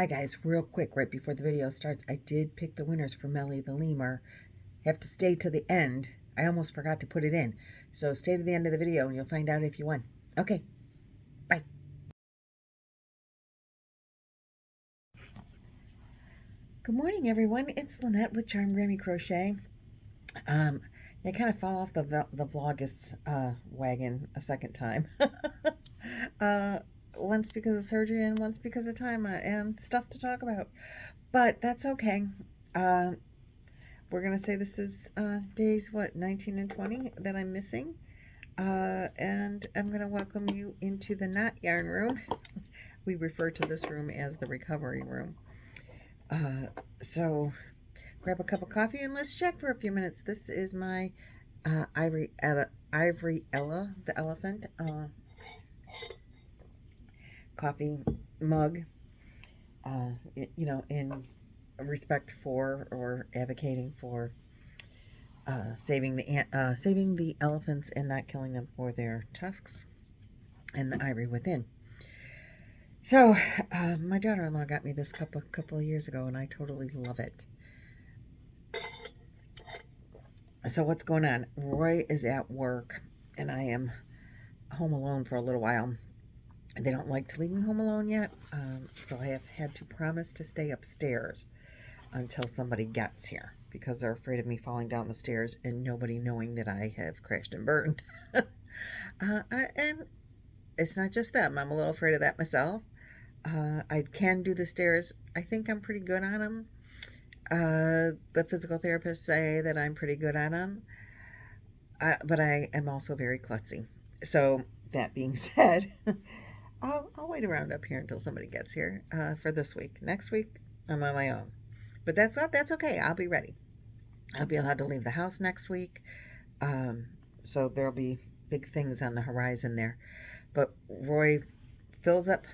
Hi guys, real quick, right before the video starts, I did pick the winners for Melly the Lemur. Have to stay to the end. I almost forgot to put it in. So stay to the end of the video and you'll find out if you won. Okay, bye. Good morning everyone, it's Lynette with Charm Grammy Crochet. I kind of fall off the vloggus wagon a second time. Once because of surgery and once because of time and stuff to talk about. But that's okay. We're going to say this is days, 19 and 20 that I'm missing. And I'm going to welcome you into the knot yarn room. We refer to this room as the recovery room. So grab a cup of coffee and let's chat for a few minutes. This is my Ivory Ella the elephant coffee mug, you know, in respect for or advocating for saving the elephants and not killing them for their tusks and the ivory within. So my daughter-in-law got me this cup a couple of years ago and I totally love it. So what's going on? Roy is at work and I am home alone for a little while. They don't like to leave me home alone yet, so I have had to promise to stay upstairs until somebody gets here because they're afraid of me falling down the stairs and nobody knowing that I have crashed and burned. And it's not just them. I'm a little afraid of that myself. I can do the stairs. I think I'm pretty good on them. The physical therapists say that I'm pretty good at them, but I am also very klutzy. So that being said, I'll wait around up here until somebody gets here for this week. Next week, I'm on my own. But that's okay. I'll be ready. I'll be allowed to leave the house next week. So there'll be big things on the horizon there. But Roy fills up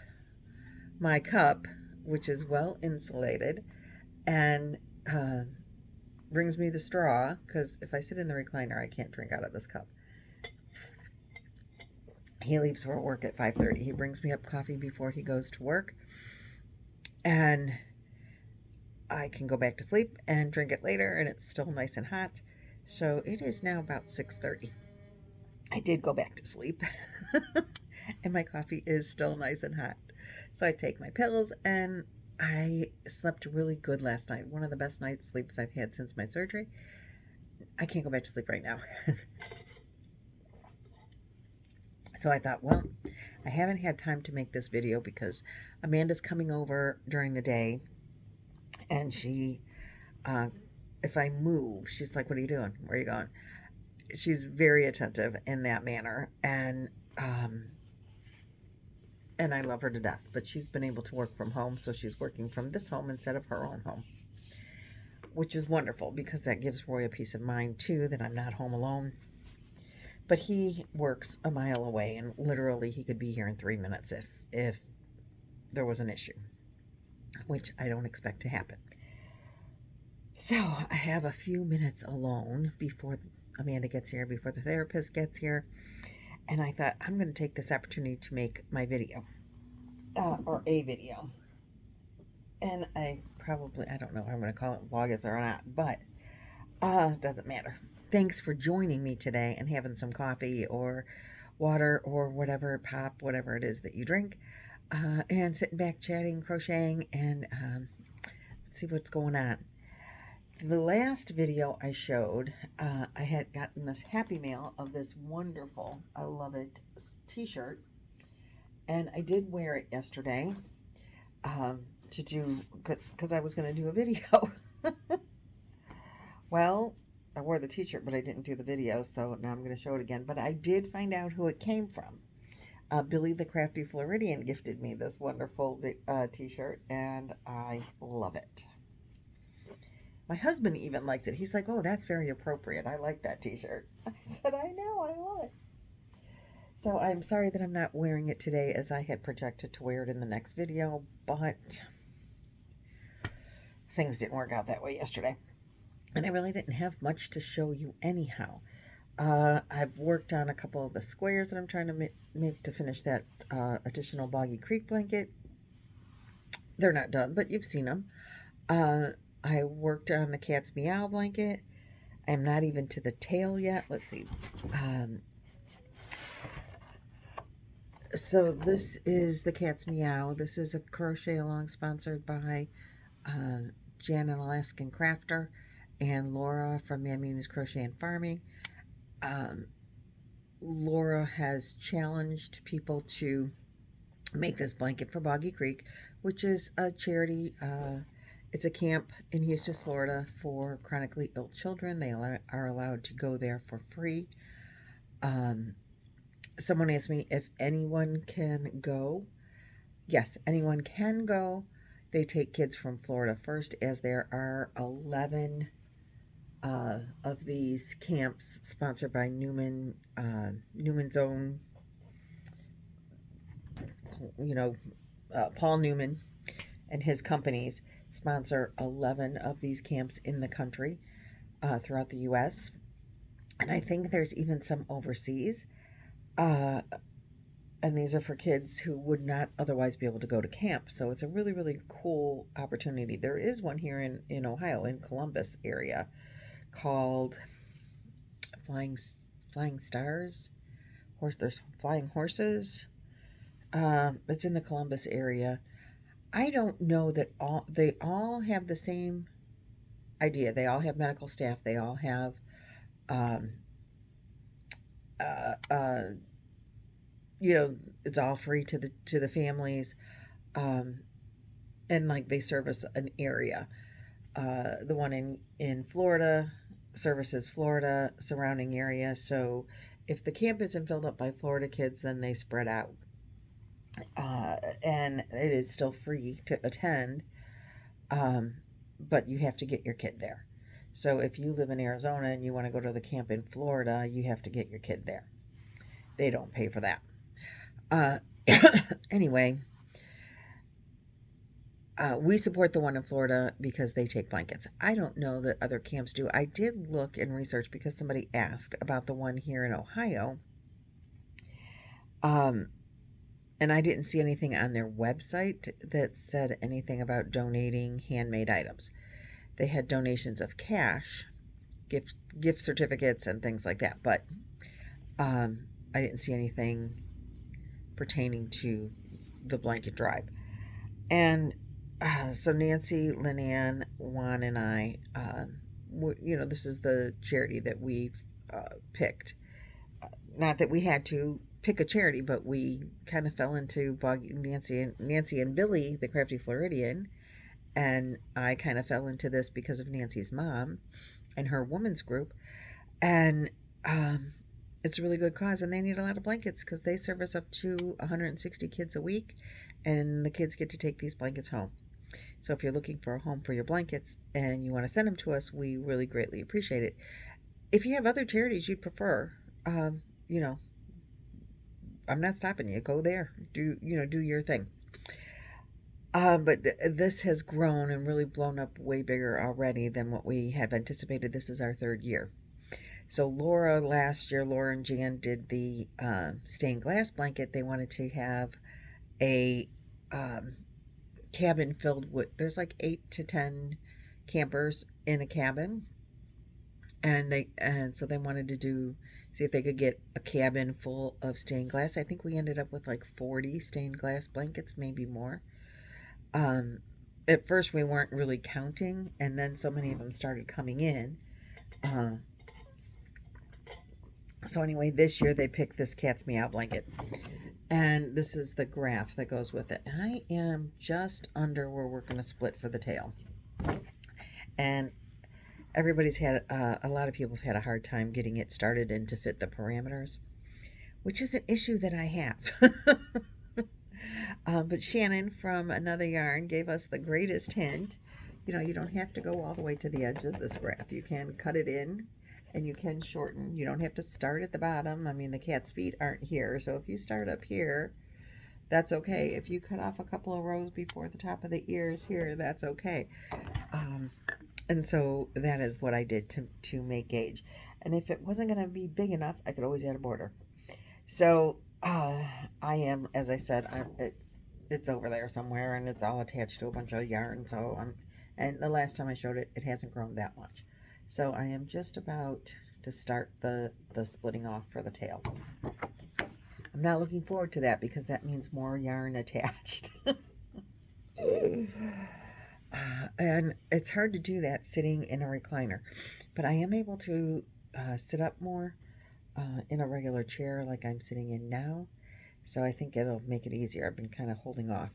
my cup, which is well insulated, and brings me the straw, because if I sit in the recliner, I can't drink out of this cup. He leaves for work at 5:30. He brings me up coffee before he goes to work. And I can go back to sleep and drink it later, and it's still nice and hot. So it is now about 6:30. I did go back to sleep. And my coffee is still nice and hot. So I take my pills, and I slept really good last night. One of the best night's sleeps I've had since my surgery. I can't go back to sleep right now. So I thought, well, I haven't had time to make this video because Amanda's coming over during the day, and she, if I move, she's like, what are you doing? Where are you going? She's very attentive in that manner, and I love her to death, but she's been able to work from home, so she's working from this home instead of her own home, which is wonderful because that gives Roy a peace of mind too, that I'm not home alone. But he works a mile away, and literally he could be here in 3 minutes if there was an issue, which I don't expect to happen. So I have a few minutes alone before Amanda gets here, before the therapist gets here, and I thought I'm going to take this opportunity to make my video, or a video. And I don't know if I'm going to call it vloggers or not, but doesn't matter. Thanks for joining me today and having some coffee or water or whatever, pop, whatever it is that you drink, and sitting back chatting, crocheting, and let's see what's going on. The last video I showed, I had gotten this happy mail of this wonderful, I love it, t-shirt, and I did wear it yesterday to do, because I was going to do a video. Well, I wore the t-shirt, but I didn't do the video, so now I'm going to show it again. But I did find out who it came from. Billy the Crafty Floridian gifted me this wonderful t-shirt, and I love it. My husband even likes it. He's like, oh, that's very appropriate. I like that t-shirt. I said, I know, I love it. So I'm sorry that I'm not wearing it today as I had projected to wear it in the next video, but things didn't work out that way yesterday. And I really didn't have much to show you anyhow. I've worked on a couple of the squares that I'm trying to make to finish that additional Boggy Creek Blanket. They're not done, but you've seen them. I worked on the cat's meow blanket. I'm not even to the tail yet. Let's see. Um, so this is the cat's meow. This is a crochet along sponsored by uh, Jan and Alaskan Crafter and Laura from Mamimi's Crochet and Farming. Um, Laura has challenged people to make this blanket for Boggy Creek, which is a charity. It's a camp in Eustis, Florida for chronically ill children. They are allowed to go there for free. Um, Someone asked me if anyone can go. Yes, anyone can go. They take kids from Florida first, as there are 11 of these camps sponsored by Newman's own, you know, Paul Newman and his companies sponsor 11 of these camps in the country throughout the U.S. And I think there's even some overseas. Uh, and these are for kids who would not otherwise be able to go to camp. So it's a really, really cool opportunity. There is one here in Ohio, in Columbus area, called Flying Flying Stars. There's Flying Horses. It's in the Columbus area. I don't know that they all have the same idea. They all have medical staff. They all have um, uh, uh, it's all free to the families, um, and like they service an area. The one in Florida services Florida surrounding area. So if the camp isn't filled up by Florida kids, then they spread out, and it is still free to attend. Um, but you have to get your kid there. So if you live in Arizona and you want to go to the camp in Florida, you have to get your kid there. They don't pay for that. Uh, anyway, we support the one in Florida because they take blankets. I don't know that other camps do. I did look and research because somebody asked about the one here in Ohio. And I didn't see anything on their website that said anything about donating handmade items. They had donations of cash, gift certificates, and things like that. But I didn't see anything pertaining to the blanket drive. And so Nancy, Lynanne, Juan, and I, this is the charity that we've picked. Not that we had to pick a charity, but we kind of fell into Nancy and Billy, the Crafty Floridian, and I kind of fell into this because of Nancy's mom and her women's group, and it's a really good cause, and they need a lot of blankets because they service up to 160 kids a week, and the kids get to take these blankets home. So if you're looking for a home for your blankets and you want to send them to us, we really greatly appreciate it. If you have other charities you'd prefer, you know, I'm not stopping you. Go there. Do your thing. But this has grown and really blown up way bigger already than what we have anticipated. This is our third year. So last year, Laura and Jan did the stained glass blanket. They wanted to have a cabin filled with, there's like 8 to 10 campers in a cabin. And so they wanted to see if they could get a cabin full of stained glass. I think we ended up with like 40 stained glass blankets, maybe more. At first we weren't really counting, and then so many of them started coming in. So anyway, this year they picked this cat's meow blanket, and this is the graph that goes with it. I am just under where we're going to split for the tail, and everybody's had a lot of people have had a hard time getting it started and to fit the parameters, which is an issue that I have. But Shannon from Another Yarn gave us the greatest hint. You don't have to go all the way to the edge of this graph. You can cut it in and you can shorten. You don't have to start at the bottom. I mean, the cat's feet aren't here, so if you start up here, that's okay. If you cut off a couple of rows before the top of the ears here, that's okay. And so that is what I did to make gauge. And if it wasn't going to be big enough, I could always add a border. So I am, as I said, it's over there somewhere, and it's all attached to a bunch of yarn. So and the last time I showed it, it hasn't grown that much. So I am just about to start the splitting off for the tail. I'm not looking forward to that because that means more yarn attached. And it's hard to do that sitting in a recliner, but I am able to sit up more in a regular chair like I'm sitting in now. So I think it'll make it easier. I've been kind of holding off.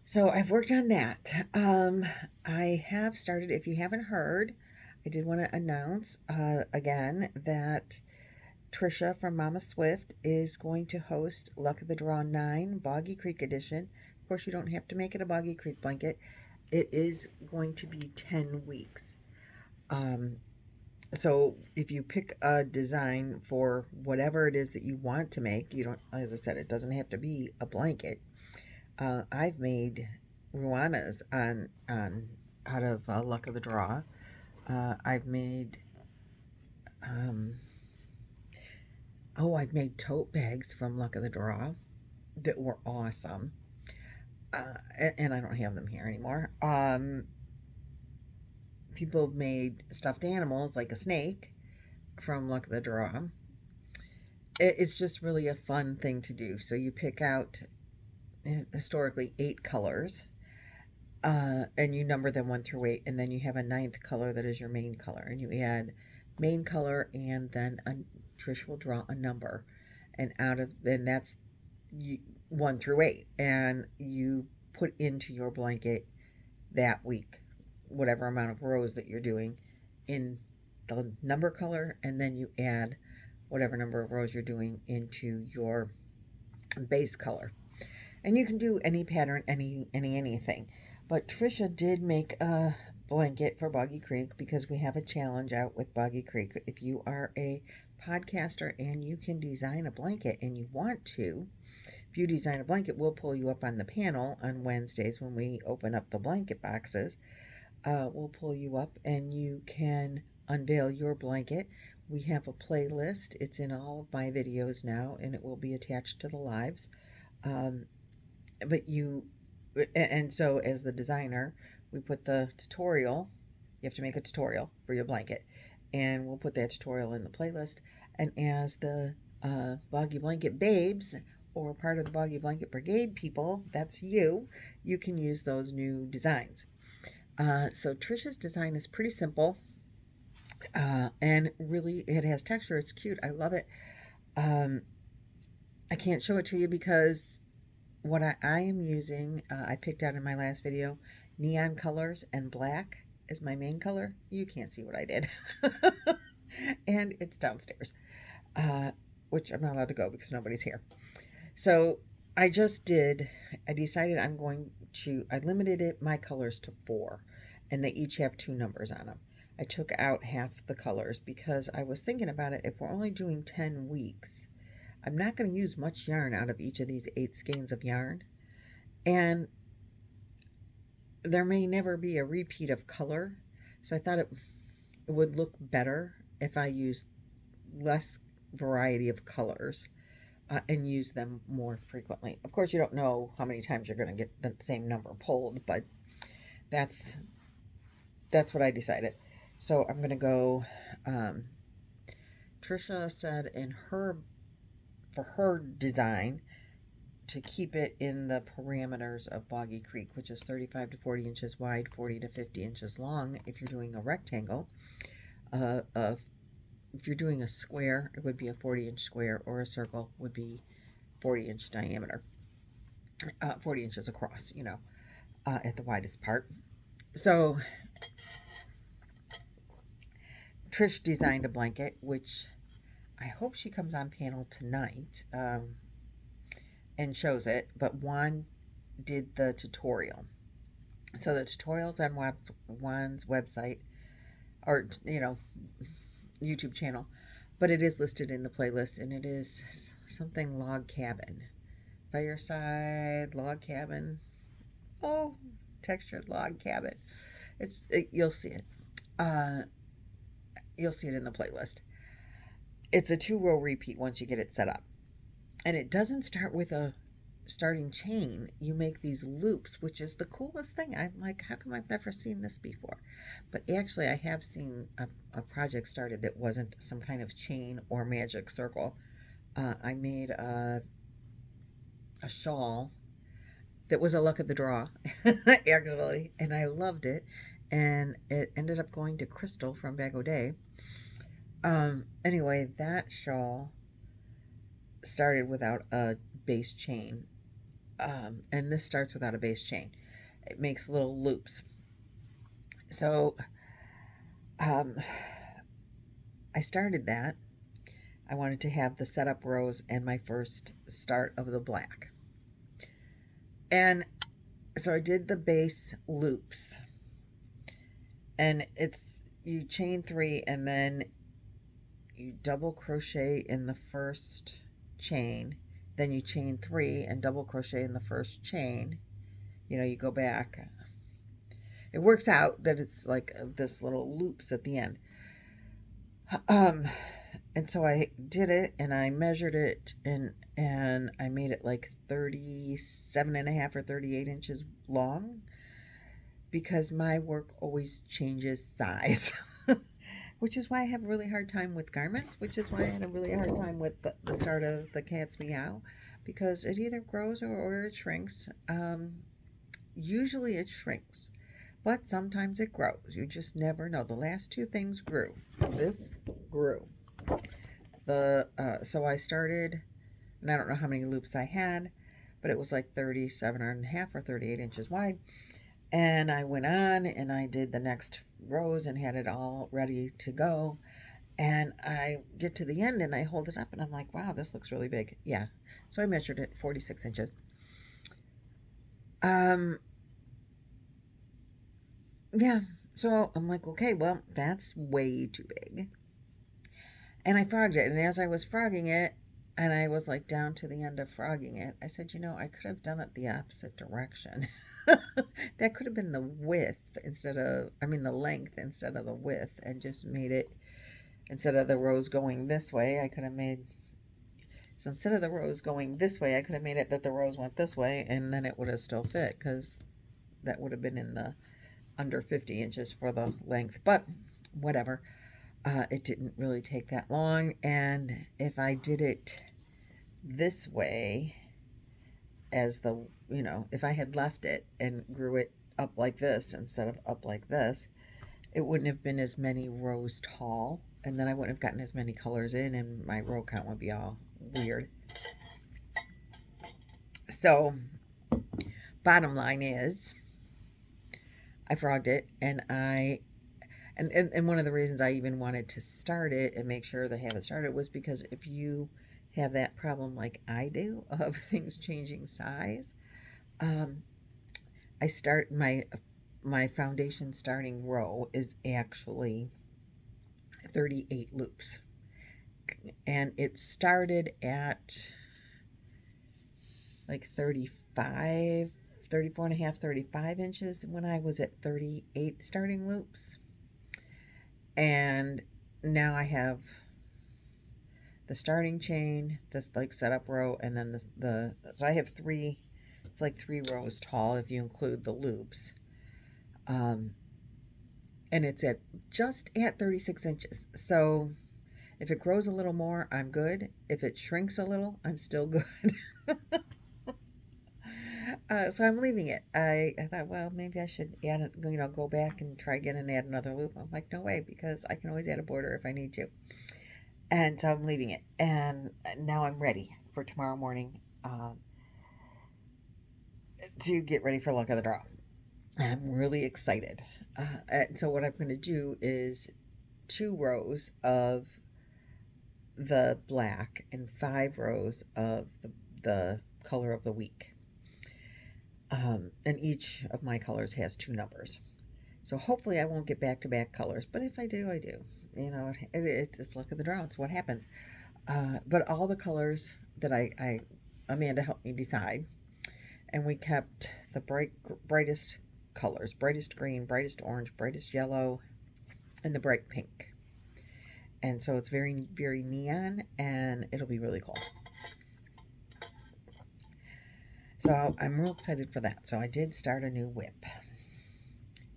So I've worked on that. I have started, if you haven't heard, I did want to announce again that Trisha from Mama Swift is going to host Luck of the Draw 9 Boggy Creek edition. Of course, you don't have to make it a Boggy Creek blanket. It is going to be 10 weeks. So if you pick a design for whatever it is that you want to make, you don't, as I said, it doesn't have to be a blanket. I've made ruanas out of Luck of the Draw. I've made I've made tote bags from Luck of the Draw that were awesome. And I don't have them here anymore. People have made stuffed animals like a snake from Luck of the Draw. It's just really a fun thing to do. So you pick out historically 8 colors, and you number them 1 through 8, and then you have a 9th color that is your main color, and you add main color, and then Trish will draw a number, and then that's 1 through 8, and you put into your blanket that week whatever amount of rows that you're doing in the number color, and then you add whatever number of rows you're doing into your base color. And you can do any pattern, anything. But Trisha did make a blanket for Boggy Creek because we have a challenge out with Boggy Creek. If you are a podcaster and you can design a blanket and you want to, if you design a blanket, we'll pull you up on the panel on Wednesdays when we open up the blanket boxes. We'll pull you up and you can unveil your blanket. We have a playlist. It's in all of my videos now, and it will be attached to the lives. So as the designer, we put the tutorial. You have to make a tutorial for your blanket, and we'll put that tutorial in the playlist. And as the Boggy Blanket Babes, or part of the Boggy Blanket Brigade people, that's you can use those new designs. So Trisha's design is pretty simple, and really it has texture. It's cute. I love it. I can't show it to you because what I am using, I picked out in my last video, neon colors, and black is my main color. You can't see what I did. And it's downstairs, which I'm not allowed to go because nobody's here. So I decided I limited my colors to 4, and they each have 2 numbers on them. I took out half the colors because I was thinking about it. If we're only doing 10 weeks, I'm not going to use much yarn out of each of these 8 skeins of yarn. And there may never be a repeat of color. So I thought it would look better if I used less variety of colors and use them more frequently. Of course, you don't know how many times you're going to get the same number pulled, but that's what I decided. So I'm going to go, Trisha said for her design to keep it in the parameters of Boggy Creek, which is 35 to 40 inches wide, 40 to 50 inches long if you're doing a rectangle. If you're doing a square, it would be a 40-inch square, or a circle would be 40-inch diameter, 40 inches across, at the widest part. So Trish designed a blanket, which I hope she comes on panel tonight and shows it, but Juan did the tutorial. So the tutorial's on Juan's website, or, YouTube channel, but it is listed in the playlist, and it is something log cabin, fireside log cabin, textured log cabin. You'll see it. You'll see it in the playlist. It's a 2-row repeat once you get it set up, and it doesn't start with a starting chain, you make these loops, which is the coolest thing. I'm like, how come I've never seen this before? But actually, I have seen a project started that wasn't some kind of chain or magic circle. I made a shawl that was a luck of the draw, actually, and I loved it. And it ended up going to Crystal from Bag O' Day. Anyway, that shawl started without a base chain, and this starts without a base chain. It makes little loops. So um, I started that. I wanted to have the setup rows and my first start of the black. And so I did the base loops. And it's, you chain 3 and then you double crochet in the first chain. Then you chain 3 and double crochet in the first chain. You know, you go back. It works out that it's like this little loops at the end. And so I did it and I measured it and I made it like 37.5 or 38 inches long because my work always changes size. Which is why I have a really hard time with garments, which is why I had a really hard time with the start of the Cat's Meow, because it either grows or it shrinks. Usually it shrinks, but sometimes it grows. You just never know. The last 2 things grew. This grew. So I started, and I don't know how many loops I had, but it was like 37.5 or 38 inches wide. And I went on and I did the next rows and had it all ready to go. And I get to the end and I hold it up and I'm like, wow, this looks really big. Yeah. So I measured it 46 inches. Yeah. So I'm like, okay, well, that's way too big. And I frogged it. And as I was frogging it, and I was like down to the end of frogging it, I said, you know, I could have done it the opposite direction. That could have been the width instead of, I mean, the length instead of the width, and just made it, instead of the rows going this way, I could have made, so instead of the rows going this way, I could have made it that the rows went this way, and then it would have still fit, because that would have been in the under 50 inches for the length, but whatever. It didn't really take that long, and if I did it this way, as the, you know, if I had left it and grew it up like this instead of up like this, it wouldn't have been as many rows tall, and then I wouldn't have gotten as many colors in, and my row count would be all weird. So, bottom line is, I frogged it, and and one of the reasons I even wanted to start it and make sure to have it started was because if you have that problem like I do of things changing size, I start my foundation starting row is actually 38 loops, and it started at like 35, 34.5, 35 inches when I was at 38 starting loops. And now I have the starting chain, the like setup row, and then the so I have 3, it's like 3 rows tall if you include the loops. And it's at just at 36 inches. So if it grows a little more, I'm good. If it shrinks a little, I'm still good. So I'm leaving it. I thought, well, maybe I should add it, you know, go back and try again and add another loop. I'm like, no way, because I can always add a border if I need to. And so I'm leaving it. And now I'm ready for tomorrow morning to get ready for luck of the draw. I'm really excited. And so what I'm going to do is 2 rows of the black and 5 rows of the color of the week. And each of my colors has 2 numbers. So hopefully I won't get back-to-back colors, but if I do, I do. You know, it's luck of the draw. It's what happens. But all the colors that Amanda helped me decide, and we kept the brightest colors, brightest green, brightest orange, brightest yellow, and the bright pink. And so it's very, very neon, and it'll be really cool. So I'm real excited for that. So I did start a new whip.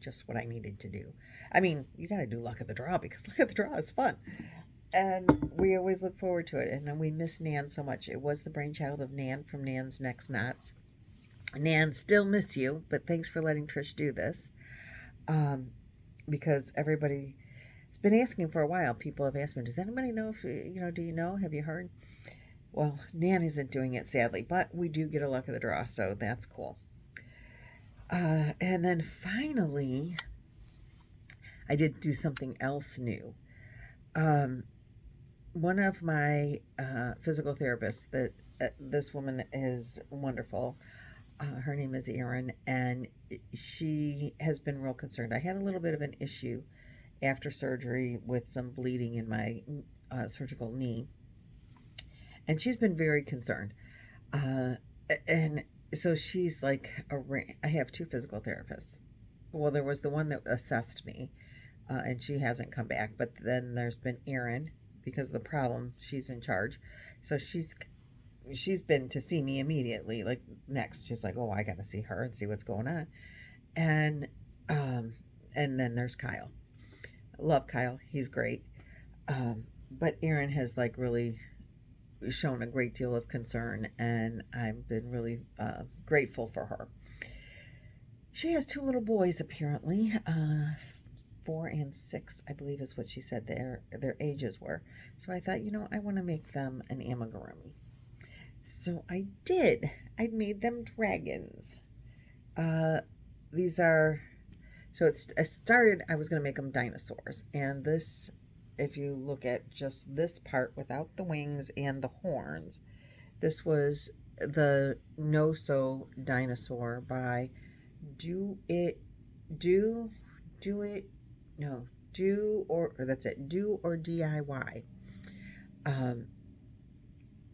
Just what I needed to do. I mean, you got to do luck of the draw because luck of the draw is fun. And we always look forward to it. And we miss Nan so much. It was the brainchild of Nan from Nan's Next Knots. Nan, still miss you, but thanks for letting Trish do this. Because everybody's been asking for a while. People have asked me, does anybody know if, do you know? Have you heard? Well, Nan isn't doing it, sadly, but we do get a luck of the draw, so that's cool. And then finally, I did do something else new. One of my physical therapists, this woman is wonderful. Her name is Erin, and she has been real concerned. I had a little bit of an issue after surgery with some bleeding in my surgical knee, and she's been very concerned. And so she's like, I have two physical therapists. Well, there was the one that assessed me, and she hasn't come back. But then there's been Erin, because of the problem, she's in charge. So she's been to see me immediately, like next. She's like, oh, I got to see her and see what's going on. And then there's Kyle. I love Kyle. He's great. But Erin has like really shown a great deal of concern, and I've been really grateful for her. She has two little boys, apparently, 4 and 6, I believe is what she said their ages were. So I thought, I want to make them an amigurumi. So I did. I made them dragons. These are, so it started, I was going to make them dinosaurs, and this, if you look at just this part without the wings and the horns, this was the No-So dinosaur by Do or DIY.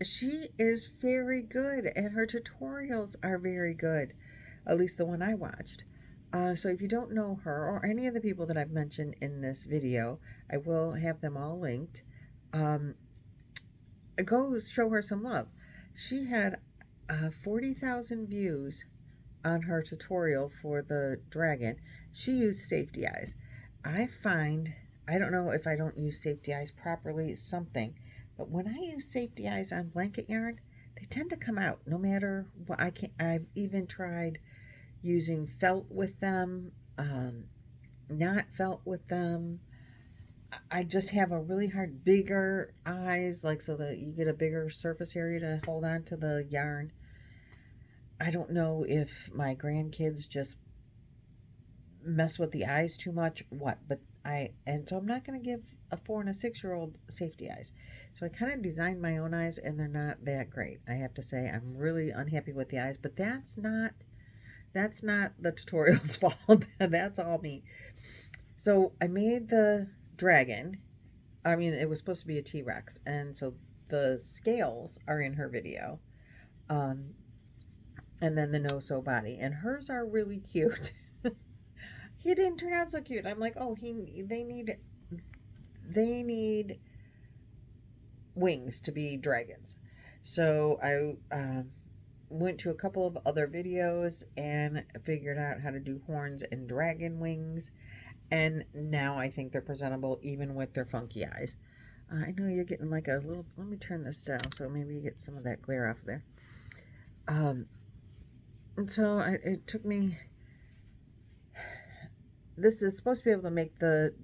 She is very good, and her tutorials are very good, at least the one I watched. So if you don't know her or any of the people that I've mentioned in this video, I will have them all linked. Go show her some love. She had 40,000 views on her tutorial for the dragon. She used safety eyes. I don't know if I don't use safety eyes properly, something, but when I use safety eyes on blanket yarn, they tend to come out no matter what. I've even tried using felt with them, not felt with them. I just have a really hard, bigger eyes, like so that you get a bigger surface area to hold on to the yarn. I don't know if my grandkids just mess with the eyes too much, what, but so I'm not going to give a 4 and a 6-year-old safety eyes. So I kind of designed my own eyes, and they're not that great. I have to say, I'm really unhappy with the eyes, but that's not the tutorial's fault. That's all me. So I made the dragon. I mean, it was supposed to be a T-Rex, and so the scales are in her video. And then the No-So body, and hers are really cute. He didn't turn out so cute. I'm like, oh, they need wings to be dragons. So I went to a couple of other videos and figured out how to do horns and dragon wings, and now I think they're presentable even with their funky eyes. I know you're getting like a little, let me turn this down so maybe you get some of that glare off there. And so it took me, this is supposed to be able to make the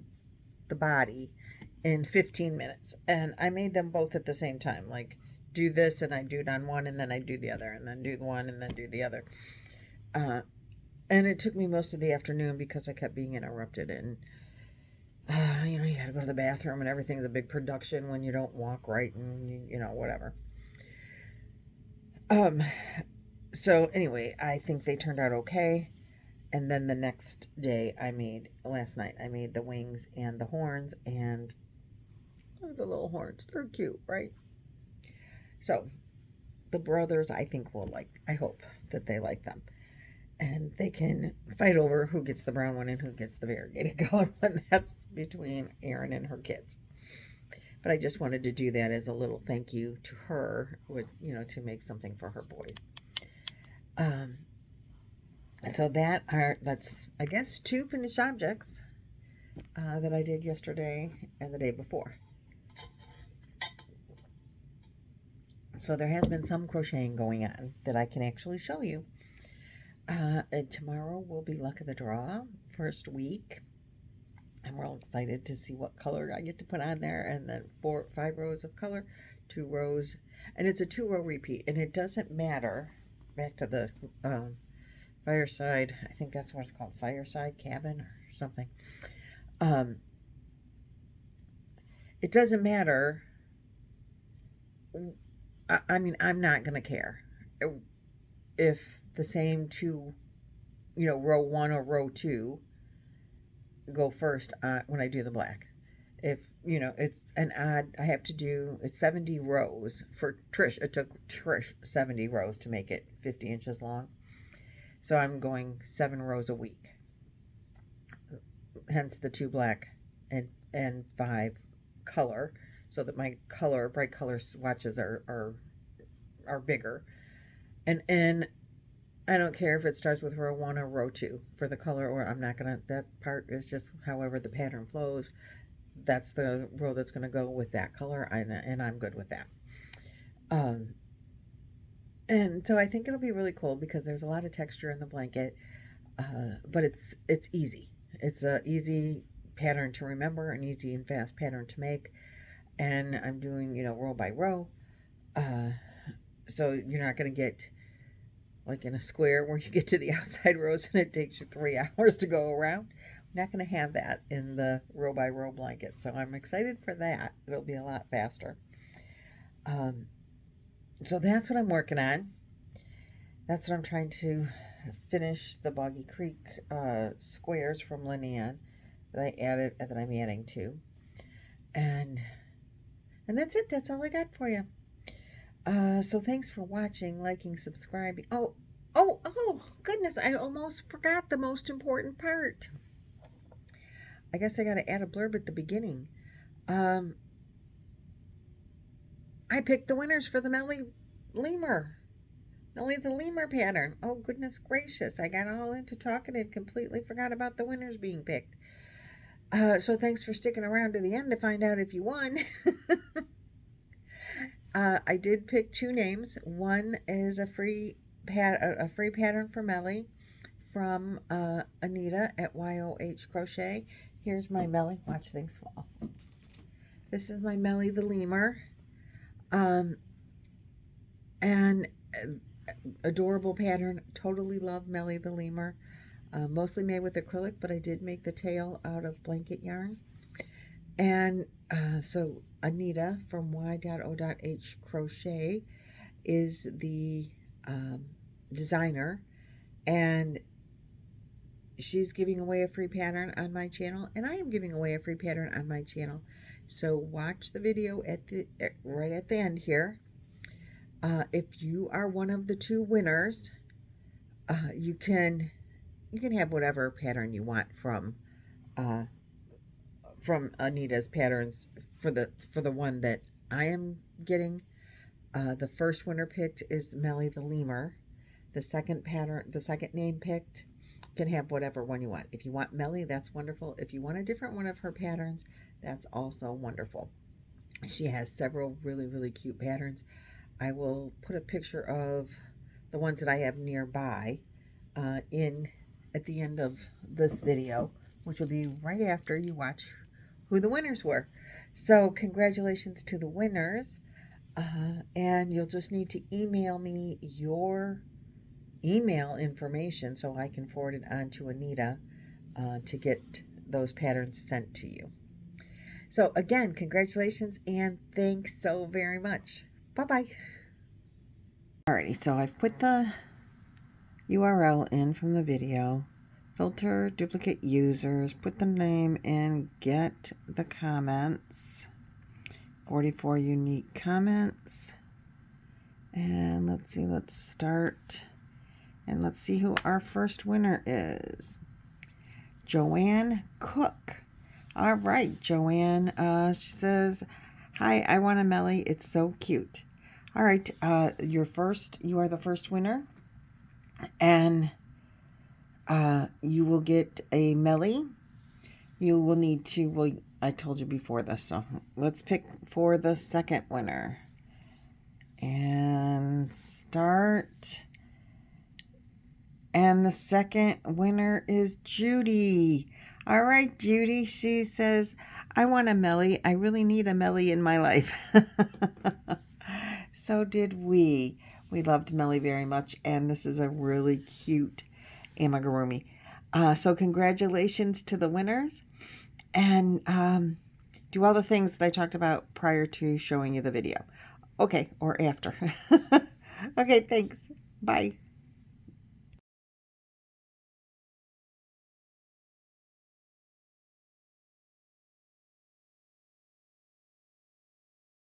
body in 15 minutes, and I made them both at the same time, like do this and I do it on one and then I do the other and then do one and then do the other, and it took me most of the afternoon because I kept being interrupted, and you gotta go to the bathroom, and everything's a big production when you don't walk right, and whatever. So anyway, I think they turned out okay. And then the next day last night I made the wings and the horns, and look at the little horns. They're cute, right? So the brothers, I think, I hope that they like them. And they can fight over who gets the brown one and who gets the variegated color one. That's between Erin and her kids. But I just wanted to do that as a little thank you to her, to make something for her boys. So that's, I guess, 2 finished objects that I did yesterday and the day before. So there has been some crocheting going on that I can actually show you. And tomorrow will be luck of the draw, first week. I'm real excited to see what color I get to put on there, and then 5 rows of color, 2 rows, and it's a 2-row repeat, and it doesn't matter. Back to the fireside, I think that's what it's called, fireside cabin or something. It doesn't matter. I mean, I'm not gonna care if the same 2, row 1 or row 2 go first when I do the black. If it's an odd, I have to do, it's 70 rows for Trish. It took Trish 70 rows to make it 50 inches long, so I'm going 7 rows a week, hence the 2 black and 5 color, so that my bright color swatches are bigger. And I don't care if it starts with row 1 or row 2 for the color, or I'm not gonna, that part is just however the pattern flows. That's the row that's gonna go with that color, and I'm good with that. And so I think it'll be really cool because there's a lot of texture in the blanket, but it's easy. It's a easy pattern to remember, an easy and fast pattern to make, and I'm doing row by row, so you're not gonna get like in a square where you get to the outside rows and it takes you 3 hours to go around. I'm not going to have that in the row by row blanket, so I'm excited for that. It'll be a lot faster. So that's what I'm working on. That's what I'm trying to finish, the Boggy Creek squares from Lynanne that I'm adding to, and that's it. That's all I got for you. So thanks for watching, liking, subscribing. Oh, goodness, I almost forgot the most important part. I guess I got to add a blurb at the beginning. I picked the winners for the Melly the lemur pattern. Oh, goodness gracious. I got all into talking and completely forgot about the winners being picked. So thanks for sticking around to the end to find out if you won. I did pick 2 names. One is a free pattern for Melly from Anita at YOH Crochet. Here's my Melly. Watch things fall. This is my Melly the lemur. And adorable pattern. Totally love Melly the lemur. Mostly made with acrylic, but I did make the tail out of blanket yarn. And so Anita from Y.O.H Crochet is the designer, and she's giving away a free pattern on my channel, and I am giving away a free pattern on my channel. So watch the video right at the end here. If you are one of the 2 winners, you can have whatever pattern you want from Anita's patterns for the one that I am getting. The first winner picked is Melly the lemur. The second name picked, can have whatever one you want. If you want Melly, that's wonderful. If you want a different one of her patterns, that's also wonderful. She has several really, really cute patterns. I will put a picture of the ones that I have nearby at the end of this video, which will be right after you watch who the winners were. So congratulations to the winners, and you'll just need to email me your email information so I can forward it on to Anita to get those patterns sent to you. So again, congratulations and thanks so very much. Bye-bye. Alrighty, so I've put the URL in from the video. Filter duplicate users, put the name in, get the comments, 44 unique comments, and let's see, let's start, and let's see who our first winner is. Joanne Cook. All right, Joanne, she says, hi, I want a Melly, it's so cute. All right, you are the first winner. And you will get a Melly. You will need to, well, I told you before this, so let's pick for the second winner. And start. And the second winner is Judy. All right, Judy, she says, I want a Melly. I really need a Melly in my life. So did we. We loved Melly very much, and this is a really cute amigurumi. So congratulations to the winners, and do all the things that I talked about prior to showing you the video. Okay, or after. Okay, thanks. Bye.